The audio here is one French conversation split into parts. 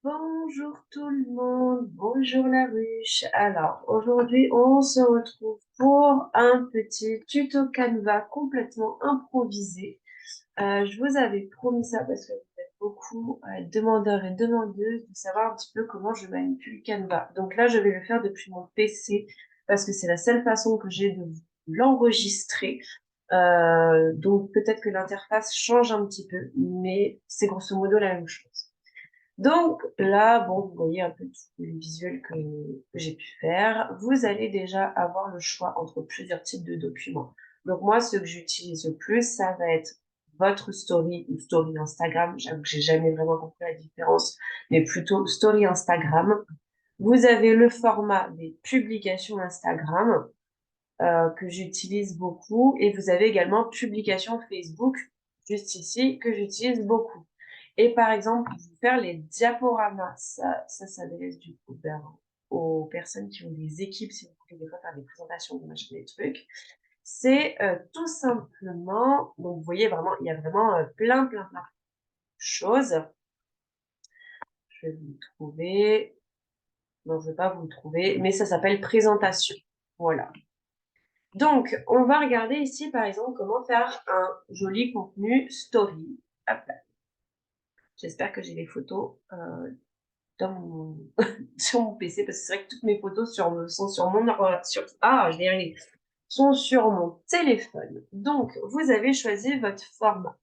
Bonjour tout le monde, bonjour la ruche. Alors, aujourd'hui, on se retrouve pour un petit tuto Canva complètement improvisé. Je vous avais promis ça parce que vous êtes beaucoup demandeurs et demandeuses de savoir un petit peu comment je manipule Canva. Donc là, je vais le faire depuis mon PC parce que c'est la seule façon que j'ai de l'enregistrer. Donc peut-être que l'interface change un petit peu, mais c'est grosso modo la même chose. Donc là, bon, vous voyez un peu tous les visuels que j'ai pu faire. Vous allez déjà avoir le choix entre plusieurs types de documents. Donc moi, ce que j'utilise le plus, ça va être votre story ou story Instagram. J'avoue que j'ai jamais vraiment compris la différence, mais plutôt story Instagram. Vous avez le format des publications Instagram que j'utilise beaucoup et vous avez également publications Facebook juste ici que j'utilise beaucoup. Et par exemple, pour vous faire les diaporamas, ça s'adresse du coup aux personnes qui ont des équipes, si vous voulez des fois faire des présentations, des machins, des trucs. C'est tout simplement, donc vous voyez vraiment, il y a vraiment plein de choses. Je vais vous le trouver. Non, je ne vais pas vous le trouver, mais ça s'appelle présentation. Voilà. Donc, on va regarder ici, par exemple, comment faire un joli contenu story. Hop là. J'espère que j'ai les photos dans sur mon PC, parce que c'est vrai que toutes mes photos sont sur mon je vais y arriver, sont sur mon téléphone. Donc, vous avez choisi votre format.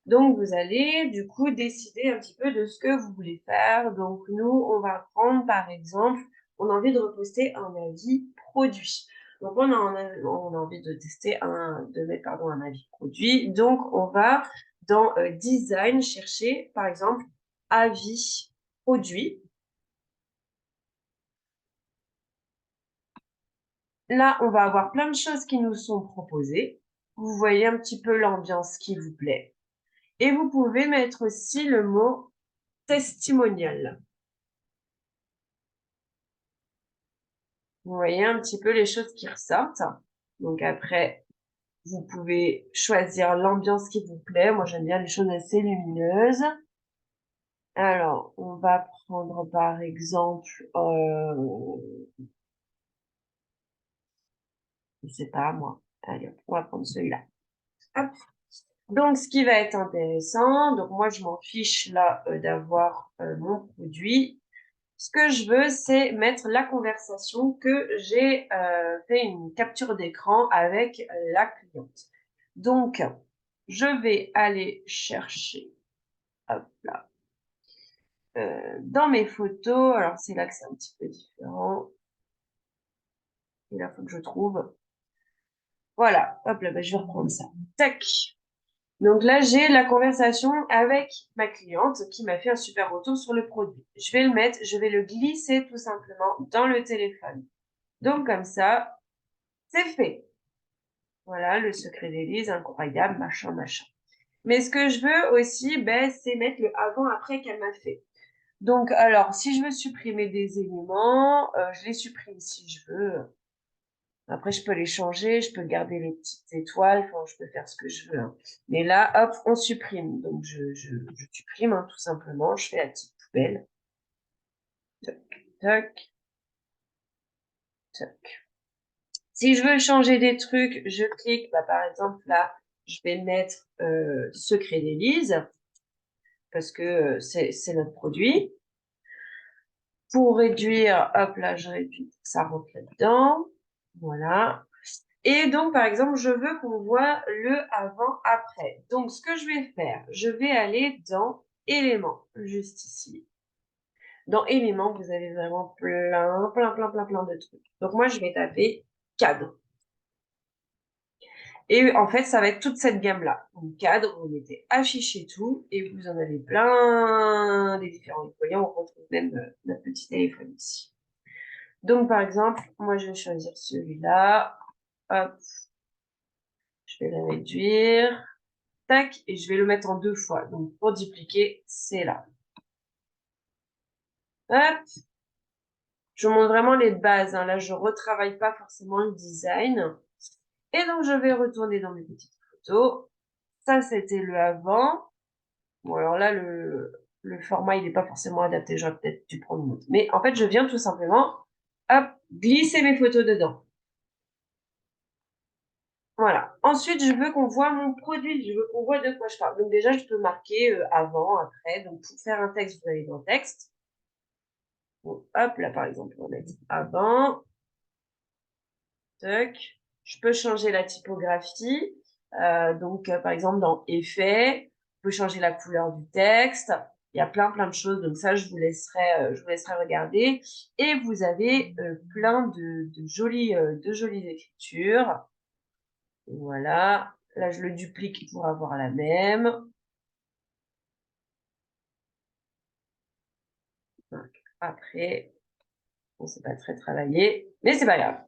Donc, vous allez du coup décider un petit peu de ce que vous voulez faire. Donc, nous, on va prendre par exemple, on a envie de reposter un avis produit. Donc, on a envie de tester de mettre pardon, un avis produit. Donc, on va dans design chercher par exemple avis produit. Là, on va avoir plein de choses qui nous sont proposées. Vous voyez un petit peu l'ambiance qui vous plaît. Et vous pouvez mettre aussi le mot testimonial. Vous voyez un petit peu les choses qui ressortent. Donc après, vous pouvez choisir l'ambiance qui vous plaît. Moi, j'aime bien les choses assez lumineuses. Alors, on va prendre par exemple, je sais pas moi. Allez, on va prendre celui-là. Hop. Donc, ce qui va être intéressant, donc moi, je m'en fiche là d'avoir mon produit. Ce que je veux, c'est mettre la conversation que j'ai fait une capture d'écran avec la cliente. Donc, je vais aller chercher, hop là, dans mes photos. Alors, c'est là que c'est un petit peu différent. Et là, il faut que je trouve. Voilà, hop là, bah, je vais reprendre ça. Tac. Donc là, j'ai la conversation avec ma cliente qui m'a fait un super retour sur le produit. Je vais le mettre, je vais le glisser tout simplement dans le téléphone. Donc comme ça, c'est fait. Voilà, le secret d'Élise, incroyable, machin, machin. Mais ce que je veux aussi, ben, c'est mettre le avant-après qu'elle m'a fait. Donc, alors, si je veux supprimer des éléments, je les supprime si je veux. Après, je peux les changer, je peux garder les petites étoiles, enfin, je peux faire ce que je veux, hein. Mais là, hop, on supprime. Donc, je supprime, hein, tout simplement. Je fais la petite poubelle. Toc, toc, toc. Si je veux changer des trucs, je clique. Bah, par exemple, là, je vais mettre secret d'Élise parce que c'est notre produit. Pour réduire, hop là, je réduis, ça rentre là-dedans. Voilà. Et donc, par exemple, je veux qu'on voit le avant-après. Donc, ce que je vais faire, je vais aller dans éléments, juste ici. Dans éléments, vous avez vraiment plein de trucs. Donc, moi, je vais taper cadre. Et en fait, ça va être toute cette gamme-là. Donc, cadre, vous mettez afficher tout et vous en avez plein des différents. Vous voyez, on retrouve même notre petit téléphone ici. Donc, par exemple, moi, je vais choisir celui-là. Hop, je vais le réduire. Tac, et je vais le mettre en 2 fois. Donc, pour dupliquer, c'est là. Hop, je montre vraiment les bases, hein. Là, je retravaille pas forcément le design. Et donc, je vais retourner dans mes petites photos. Ça, c'était le avant. Bon, alors là, le le format, il n'est pas forcément adapté. J'aurais peut-être dû prendre une autre. Mais en fait, je viens tout simplement, hop, glisser mes photos dedans. Voilà. Ensuite, je veux qu'on voit mon produit. Je veux qu'on voit de quoi je parle. Donc déjà, je peux marquer avant, après. Donc pour faire un texte, vous allez dans texte. Donc, hop, là par exemple, on va mettre avant. Toc. Je peux changer la typographie. Donc par exemple, dans effet, je peux changer la couleur du texte. Il y a plein de choses. Donc ça, je vous laisserai regarder. Et vous avez plein de jolies écritures. Voilà. Là, je le duplique pour avoir la même. Donc, après, bon, c'est pas très travaillé, mais c'est pas grave.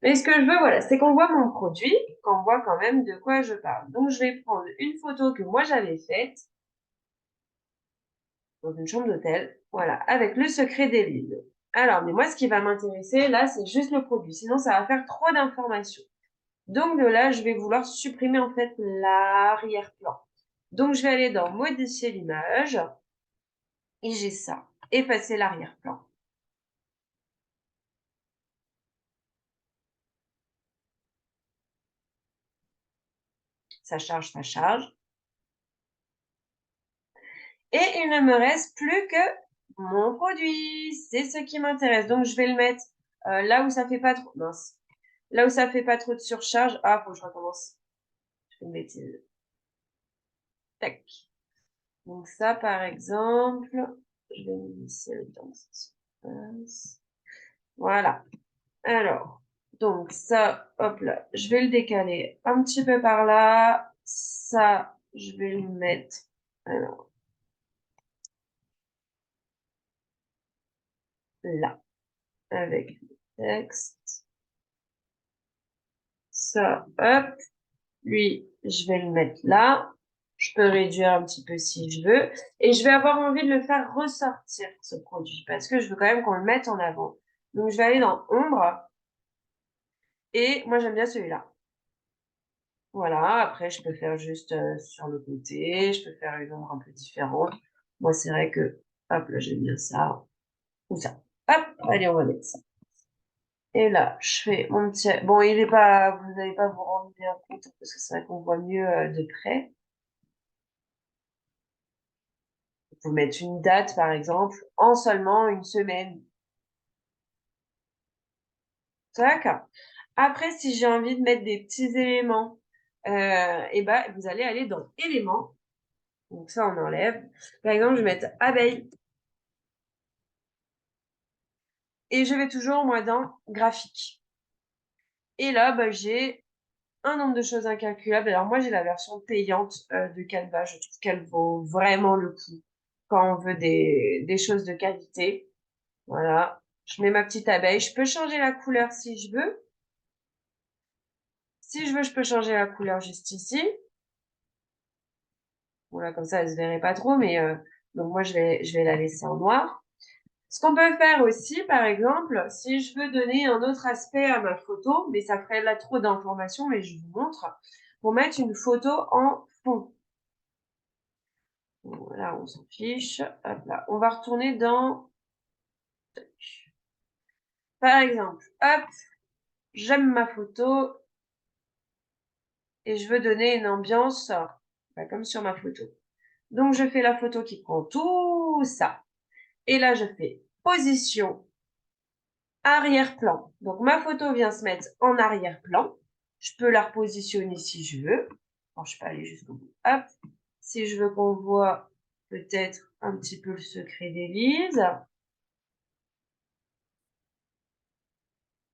Mais ce que je veux, voilà, c'est qu'on voit mon produit, qu'on voit quand même de quoi je parle. Donc, je vais prendre une photo que moi j'avais faite dans une chambre d'hôtel, voilà, avec le secret des livres. Alors, mais moi, ce qui va m'intéresser, là, c'est juste le produit. Sinon, ça va faire trop d'informations. Donc, de là, je vais vouloir supprimer, en fait, l'arrière-plan. Donc, je vais aller dans modifier l'image et j'ai ça. Effacer l'arrière-plan. Ça charge, ça charge. Et il ne me reste plus que mon produit. C'est ce qui m'intéresse. Donc, je vais le mettre là où ça fait pas trop... Mince. Là où ça fait pas trop de surcharge. Ah, faut que je recommence. Je fais une bêtise. Tac. Donc ça, par exemple, je vais initier le temps que ça se passe. Voilà. Alors, donc ça, hop là, je vais le décaler un petit peu par là. Ça, je vais le mettre... Alors, là, avec le texte. Ça, hop. Lui, je vais le mettre là. Je peux réduire un petit peu si je veux. Et je vais avoir envie de le faire ressortir, ce produit, parce que je veux quand même qu'on le mette en avant. Donc, je vais aller dans Ombre. Et moi, j'aime bien celui-là. Voilà. Après, je peux faire juste sur le côté. Je peux faire une ombre un peu différente. Moi, c'est vrai que, hop, là, j'aime bien ça. Ou ça. Hop, allez, on va mettre ça. Et là, je fais mon petit... Bon, il est pas... Vous n'allez pas vous rendre bien compte, parce que c'est vrai qu'on voit mieux de près. Vous mettre une date, par exemple, en seulement une semaine. D'accord. Après, si j'ai envie de mettre des petits éléments, et ben, vous allez aller dans éléments. Donc ça, on enlève. Par exemple, je vais mettre abeille. Et je vais toujours, moi, dans graphique. Et là, bah, j'ai un nombre de choses incalculables. Alors moi, j'ai la version payante de Canva. Je trouve qu'elle vaut vraiment le coup quand on veut des choses de qualité. Voilà. Je mets ma petite abeille. Je peux changer la couleur si je veux. Si je veux, je peux changer la couleur juste ici. Voilà, comme ça, elle se verrait pas trop, mais donc moi, je vais la laisser en noir. Ce qu'on peut faire aussi, par exemple, si je veux donner un autre aspect à ma photo, mais ça ferait là trop d'informations, mais je vous montre, pour mettre une photo en fond. Voilà, on s'en fiche. Hop là. On va retourner dans... Par exemple, hop, j'aime ma photo et je veux donner une ambiance comme sur ma photo. Donc, je fais la photo qui prend tout ça. Et là, je fais position, arrière-plan. Donc, ma photo vient se mettre en arrière-plan. Je peux la repositionner si je veux. Alors, je peux aller jusqu'au bout. Hop. Si je veux qu'on voit peut-être un petit peu le secret d'Élise.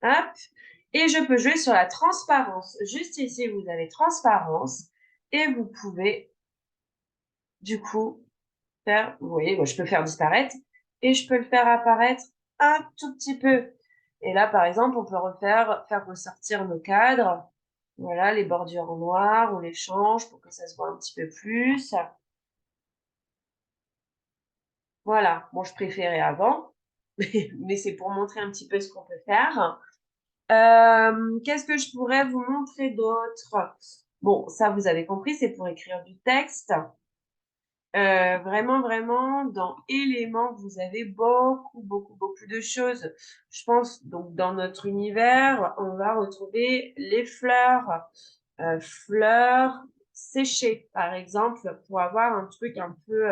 Hop. Et je peux jouer sur la transparence. Juste ici, vous avez transparence. Et vous pouvez, du coup, faire, vous voyez, moi, je peux faire disparaître. Et je peux le faire apparaître un tout petit peu. Et là, par exemple, on peut faire ressortir nos cadres. Voilà, les bordures en noir, on les change pour que ça se voit un petit peu plus. Voilà, bon, je préférais avant, mais c'est pour montrer un petit peu ce qu'on peut faire. Qu'est-ce que je pourrais vous montrer d'autre? Bon, ça, vous avez compris, c'est pour écrire du texte. Vraiment, vraiment, dans éléments, vous avez beaucoup, beaucoup, beaucoup de choses. Je pense, donc, dans notre univers, on va retrouver les fleurs, fleurs séchées, par exemple, pour avoir un truc un peu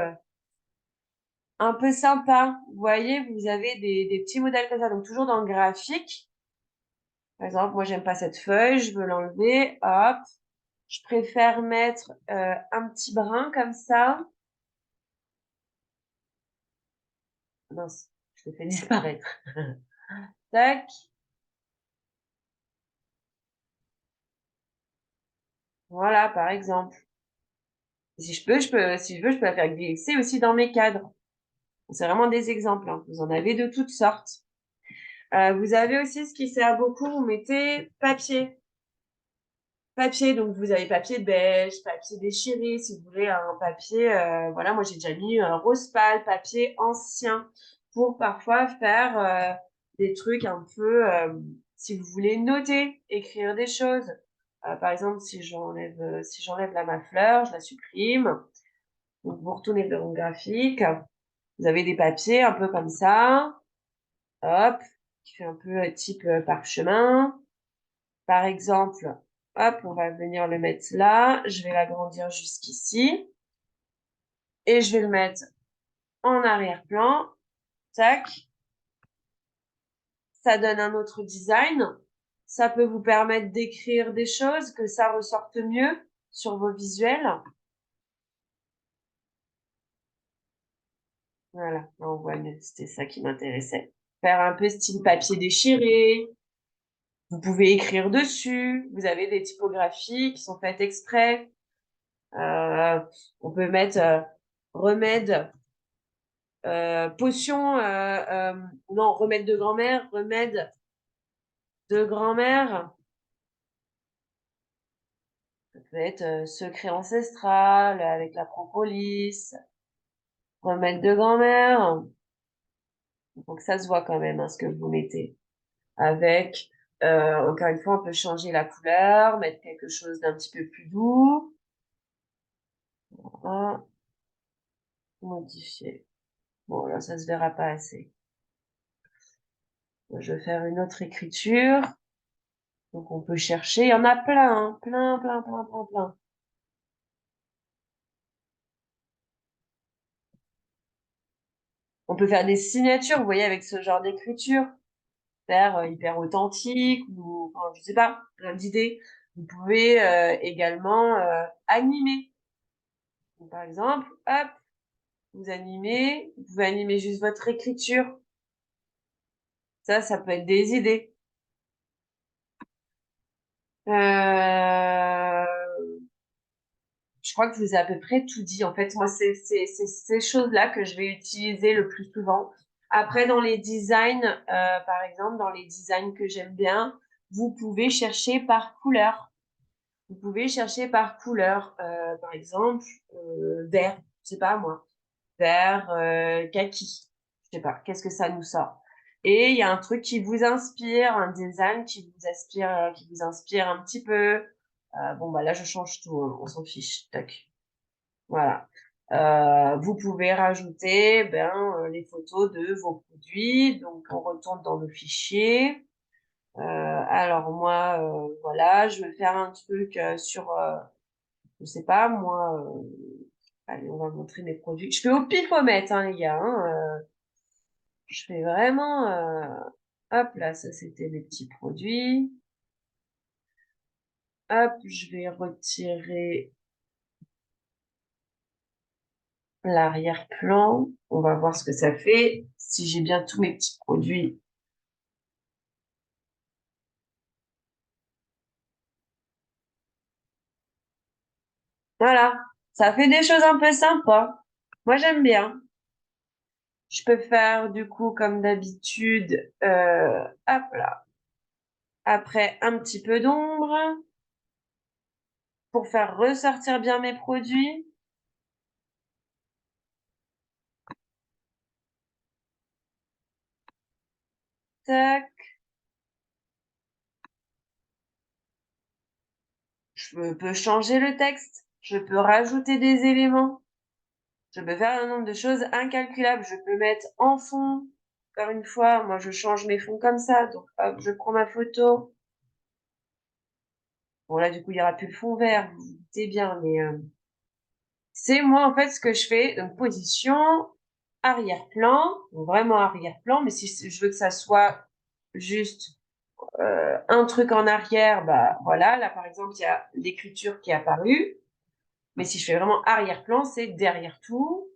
sympa. Vous voyez, vous avez des petits modèles comme ça, donc toujours dans le graphique. Par exemple, moi, j'aime pas cette feuille, je veux l'enlever, hop. Je préfère mettre un petit brin comme ça. Mince, je le fais disparaître. Tac. Voilà, par exemple. Si je peux, si je veux, je peux la faire glisser aussi dans mes cadres. C'est vraiment des exemples, hein. Vous en avez de toutes sortes. Vous avez aussi ce qui sert beaucoup, vous mettez papier. Papier, donc vous avez papier beige, papier déchiré, si vous voulez un papier, voilà, moi j'ai déjà mis un rose pâle, papier ancien, pour parfois faire des trucs un peu, si vous voulez noter, écrire des choses. Par exemple, si j'enlève là ma fleur, je la supprime. Donc vous retournez dans mon graphique, vous avez des papiers un peu comme ça, hop, qui fait un peu type parchemin. Par exemple, hop, on va venir le mettre là. Je vais l'agrandir jusqu'ici. Et je vais le mettre en arrière-plan. Tac. Ça donne un autre design. Ça peut vous permettre d'écrire des choses, que ça ressorte mieux sur vos visuels. Voilà, on voit mieux. C'était ça qui m'intéressait. Faire un peu style papier déchiré. Vous pouvez écrire dessus. Vous avez des typographies qui sont faites exprès. Euh, on peut mettre remède, potion, non, remède de grand-mère, remède de grand-mère. Ça peut être secret ancestral avec la propolis, remède de grand-mère. Donc ça se voit quand même, hein, ce que vous mettez. Avec, encore une fois, on peut changer la couleur, mettre quelque chose d'un petit peu plus doux. Voilà. Modifier. Bon, là, ça se verra pas assez. Je vais faire une autre écriture. Donc, on peut chercher. Il y en a plein, hein. Plein, plein, plein, plein, plein. On peut faire des signatures, vous voyez, avec ce genre d'écriture. Faire hyper authentique ou, enfin, je sais pas, plein d'idées. Vous pouvez également animer. Donc, par exemple, hop, vous animez. Vous pouvez animer juste votre écriture. Ça peut être des idées. Euh, Je crois que je vous ai à peu près tout dit. En fait, moi, c'est ces choses-là que je vais utiliser le plus souvent. Après, dans les designs, par exemple, dans les designs que j'aime bien, vous pouvez chercher par couleur. Vous pouvez chercher par couleur. Par exemple, vert, je sais pas moi, vert, kaki. Je sais pas, qu'est-ce que ça nous sort? Et il y a un truc qui vous inspire, un design qui vous inspire un petit peu. Bon, bah là, je change tout, hein, on s'en fiche. Tac. Voilà. Vous pouvez rajouter les photos de vos produits. Donc, on retourne dans le fichier. Alors, moi, voilà, je vais faire un truc sur, je sais pas, moi, allez, on va montrer mes produits. Je fais au pifomètre, hein, les gars. Hein, je fais vraiment, hop là, ça c'était mes petits produits. Hop, je vais retirer l'arrière-plan. On va voir ce que ça fait. Si j'ai bien tous mes petits produits. Voilà, ça fait des choses un peu sympas. Moi, j'aime bien. Je peux faire du coup, comme d'habitude, hop là. Après, un petit peu d'ombre pour faire ressortir bien mes produits. Tac. Je peux changer le texte. Je peux rajouter des éléments. Je peux faire un nombre de choses incalculables. Je peux mettre en fond. Encore une fois, moi, je change mes fonds comme ça. Donc, hop, je prends ma photo. Bon, là, du coup, il n'y aura plus le fond vert. Vous vous doutez bien, mais c'est moi, en fait, ce que je fais. Donc, position, arrière-plan. Donc, vraiment arrière-plan. Mais si je veux que ça soit juste un truc en arrière, bah voilà. Là, par exemple, il y a l'écriture qui est apparue. Mais si je fais vraiment arrière-plan, c'est derrière tout.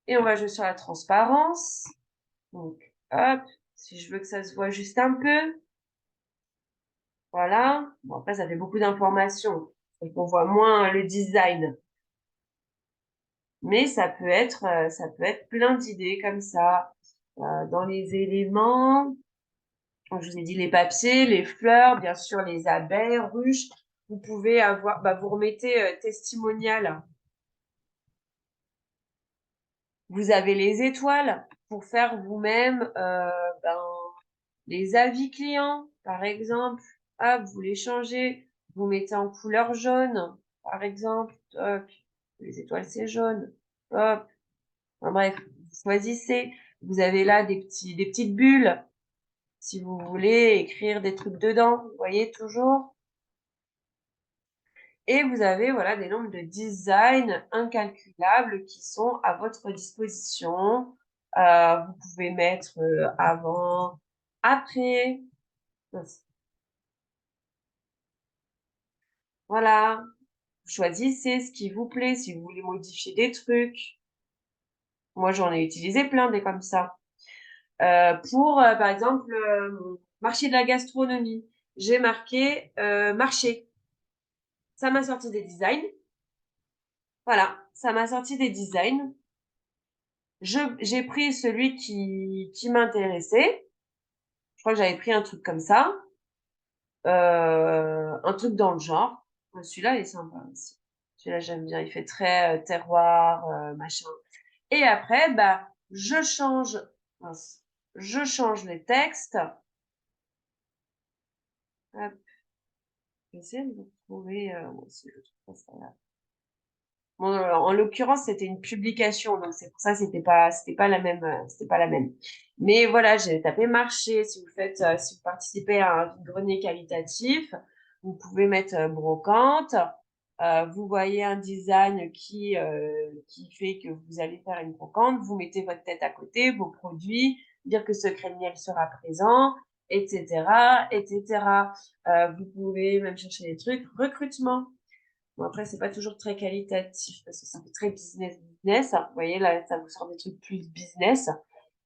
Et on va jouer sur la transparence. Donc, hop, si je veux que ça se voit juste un peu, voilà. Bon, après, ça fait beaucoup d'informations. Et qu'on voit moins le design. Mais ça peut être plein d'idées comme ça. Dans les éléments, comme je vous ai dit, les papiers, les fleurs, bien sûr, les abeilles, ruches. Vous pouvez avoir, bah, vous remettez testimonial. Vous avez les étoiles pour faire vous-même ben, les avis clients, par exemple. Hop, vous les changez, vous mettez en couleur jaune, par exemple. Hop, les étoiles, c'est jaune. Hop, enfin, bref, vous choisissez. Vous avez là des petites bulles, si vous voulez écrire des trucs dedans. Vous voyez toujours. Et vous avez voilà des nombres de designs incalculables qui sont à votre disposition. Vous pouvez mettre avant, après. Voilà. Vous choisissez ce qui vous plaît, si vous voulez modifier des trucs. Moi, j'en ai utilisé plein des comme ça. Pour, par exemple, marché de la gastronomie, j'ai marqué marché. Ça m'a sorti des designs. Voilà, ça m'a sorti des designs. J'ai pris celui qui m'intéressait. Je crois que j'avais pris un truc comme ça. Un truc dans le genre. Celui-là, il est sympa aussi. Celui-là, j'aime bien. Il fait très terroir, machin. Et après, bah, mince, je change les textes. Hop, j'essaie de vous trouver, si je trouve pas ça là. Bon, en l'occurrence, c'était une publication, donc c'est pour ça que c'était pas la même, c'était pas la même. Mais voilà, j'ai tapé marché. Si vous faites, si vous participez à un grenier qualitatif, vous pouvez mettre brocante. Vous voyez un design qui fait que vous allez faire une brocante. Vous mettez votre tête à côté, vos produits, dire que Secret Miel sera présent, etc., etc. Vous pouvez même chercher des trucs recrutement. Bon, après, c'est pas toujours très qualitatif parce que ça fait très business. Vous voyez, là, ça vous sort des trucs plus business.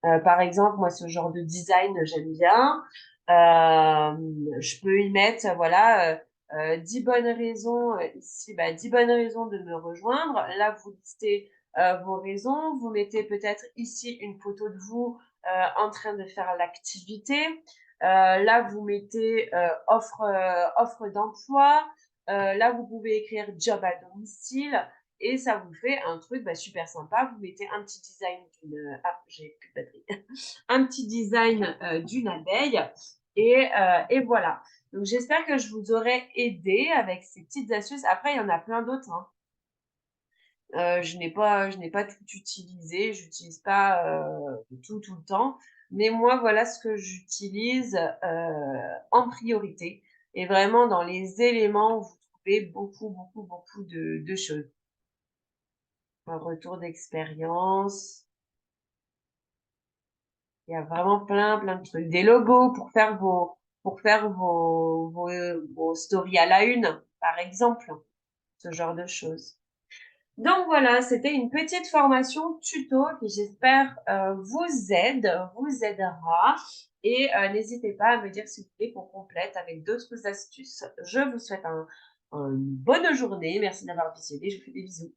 Par exemple, moi, ce genre de design, j'aime bien. Je peux y mettre, voilà, 10 bonnes raisons ici, bah, 10 bonnes raisons de me rejoindre. Là, vous listez vos raisons. Vous mettez peut-être ici une photo de vous en train de faire l'activité. Là, vous mettez offre d'emploi. Là, vous pouvez écrire job à domicile et ça vous fait un truc bah, super sympa. Vous mettez un petit design d'une... Ah, j'ai plus de batterie. Un petit design d'une abeille et voilà. Donc, j'espère que je vous aurai aidé avec ces petites astuces. Après, il y en a plein d'autres. Hein. Je n'ai pas tout utilisé. J'utilise pas tout le temps. Mais moi, voilà ce que j'utilise en priorité. Et vraiment, dans les éléments, vous trouvez beaucoup de choses. Un retour d'expérience. Il y a vraiment plein de trucs. Des logos pour faire vos stories à la une, par exemple. Ce genre de choses. Donc voilà, c'était une petite formation tuto qui j'espère vous aidera. Et n'hésitez pas à me dire si vous voulez qu'on complète avec d'autres astuces. Je vous souhaite une bonne journée. Merci d'avoir visionné. Je vous fais des bisous.